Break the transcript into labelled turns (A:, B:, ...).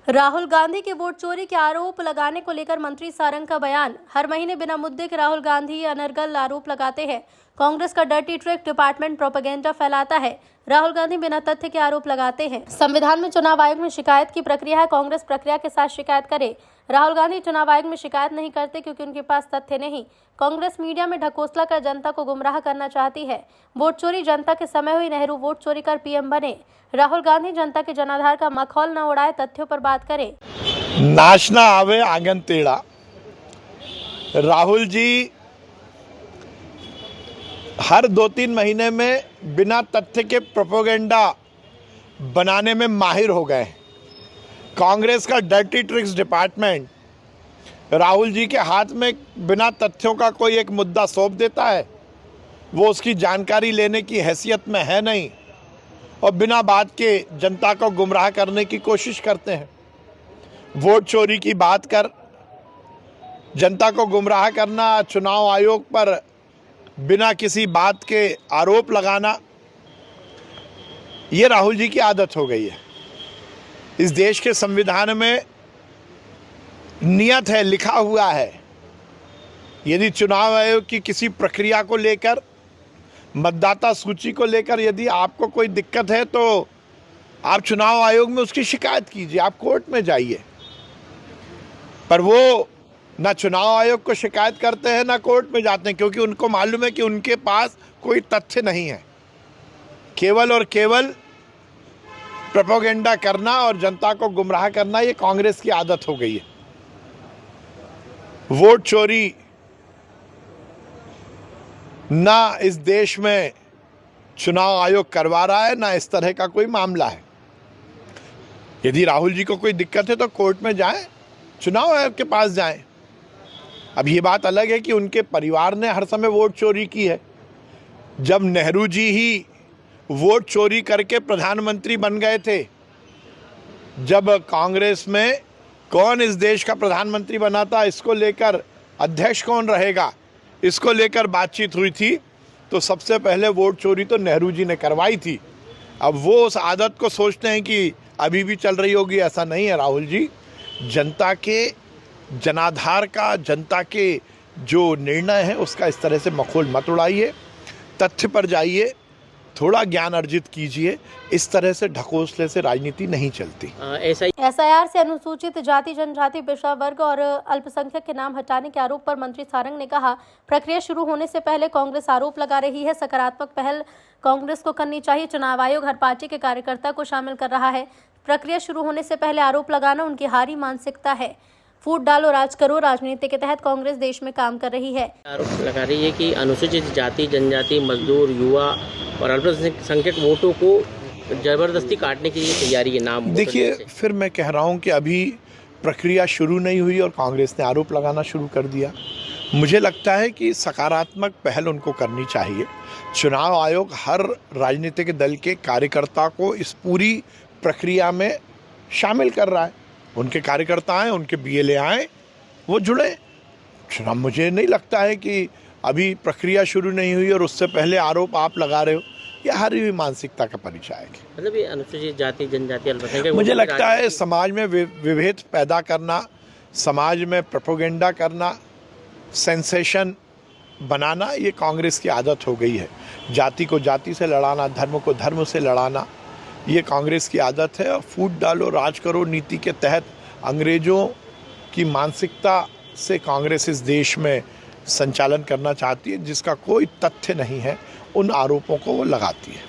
A: राहुल गांधी के वोट चोरी के आरोप लगाने को लेकर मंत्री सारंग का बयान। हर महीने बिना मुद्दे के राहुल गांधी अनर्गल आरोप लगाते हैं। कांग्रेस का डर्टी ट्रिक डिपार्टमेंट प्रोपेगेंडा फैलाता है। राहुल गांधी बिना तथ्य के आरोप लगाते हैं। संविधान में चुनाव आयोग में शिकायत की प्रक्रिया है। कांग्रेस प्रक्रिया के साथ शिकायत करे। राहुल गांधी चुनाव आयोग में शिकायत नहीं करते क्योंकि उनके पास तथ्य नहीं। कांग्रेस मीडिया में ढकोसला कर जनता को गुमराह करना चाहती है। वोट चोरी जनता के समय हुई। नेहरू वोट चोरी कर पीएम बने। राहुल गांधी जनता के जनाधार का मखौल न उड़ाए, तथ्यों पर बात करें।
B: नाचना आवे आंगन टेढ़ा। राहुल जी हर 2-3 महीने में बिना तथ्य के प्रोपेगेंडा बनाने में माहिर हो गए। कांग्रेस का dirty tricks department Rahul ji के हाथ में बिना तथ्यों का कोई एक मुद्दा सौंप देता है। वो उसकी जानकारी लेने की हैसियत में है नहीं और बिना बात के जनता को गुमराह करने की कोशिश करते हैं। वोट चोरी की बात कर जनता को गुमराह करना, चुनाव आयोग पर बिना किसी बात के आरोप लगाना, ये राहुल जी की आदत हो गई है। इस देश के संविधान में नियत है, लिखा हुआ है, यदि चुनाव आयोग की किसी प्रक्रिया को लेकर, मतदाता सूची को लेकर यदि आपको कोई दिक्कत है तो आप चुनाव आयोग में उसकी शिकायत कीजिए, आप कोर्ट में जाइए। पर वो ना चुनाव आयोग को शिकायत करते हैं ना कोर्ट में जाते हैं, क्योंकि उनको मालूम है कि उनके पास कोई तथ्य नहीं है। केवल और केवल प्रोपेगेंडा करना और जनता को गुमराह करना, ये कांग्रेस की आदत हो गई है। वोट चोरी ना इस देश में चुनाव आयोग करवा रहा है, ना इस तरह का कोई मामला है। यदि राहुल जी को कोई दिक्कत है तो कोर्ट में जाएं, चुनाव आयोग के पास जाएं। अब ये बात अलग है कि उनके परिवार ने हर समय वोट चोरी की है। जब नेहरू जी ही वोट चोरी करके प्रधानमंत्री बन गए थे, जब कांग्रेस में कौन इस देश का प्रधानमंत्री बना था, इसको लेकर अध्यक्ष कौन रहेगा, इसको लेकर बातचीत हुई थी, तो सबसे पहले वोट चोरी तो नेहरू जी ने करवाई थी। अब वो उस आदत को सोचते हैं कि अभी भी चल रही होगी, ऐसा नहीं है। राहुल जी जनता के जनाधार का, जनता के जो निर्णय है उसका इस तरह से मखौल मत उड़ाइए, तथ्य पर जाइए, थोड़ा ज्ञान अर्जित कीजिए। इस तरह से ढकोसले से राजनीति नहीं चलती।
A: एसआईआर से अनुसूचित जाति, जनजाति, पिछड़ा वर्ग और अल्पसंख्यक के नाम हटाने के आरोप पर मंत्री सारंग ने कहा, प्रक्रिया शुरू होने से पहले कांग्रेस आरोप लगा रही है। सकारात्मक पहल कांग्रेस को करनी चाहिए। चुनाव आयोग हर पार्टी के कार्यकर्ता को शामिल कर रहा है। प्रक्रिया शुरू होने से पहले आरोप लगाना उनकी हारी मानसिकता है। फूट डालो राज करो राजनीति के तहत कांग्रेस देश में काम कर रही है।
C: आरोप लगा रही है कि अनुसूचित जाति, जनजाति, मजदूर, युवा और अल्पसंख्यक वोटों को जबरदस्ती काटने की तैयारी है। नाम
B: देखिए, फिर मैं कह रहा हूं कि अभी प्रक्रिया शुरू नहीं हुई और कांग्रेस ने आरोप लगाना शुरू कर दिया। मुझे लगता है कि सकारात्मक पहल उनको करनी चाहिए। चुनाव आयोग हर राजनीतिक दल के कार्यकर्ता को इस पूरी प्रक्रिया में शामिल कर रहा है। उनके कार्यकर्ता आए, उनके बीएलए आए, वो जुड़े। चुनाव, मुझे नहीं लगता है कि अभी प्रक्रिया शुरू नहीं हुई और उससे पहले आरोप आप लगा रहे हो, यह हारी हुई मानसिकता का परिचय है।
C: मतलब ये अनुसूचित जाति, जनजाति, अल्पसंख्यक,
B: मुझे लगता है समाज में विभेद पैदा करना, समाज में प्रोपेगेंडा करना, सेंसेशन बनाना, ये कांग्रेस की आदत हो गई है। जाति को जाति से लड़ाना, धर्म को धर्म से लड़ाना, ये कांग्रेस की आदत है। और फूट डालो राज करो नीति के तहत अंग्रेजों की मानसिकता से कांग्रेस इस देश में संचालन करना चाहती है, जिसका कोई तथ्य नहीं है। उन आरोपों को वो लगाती है।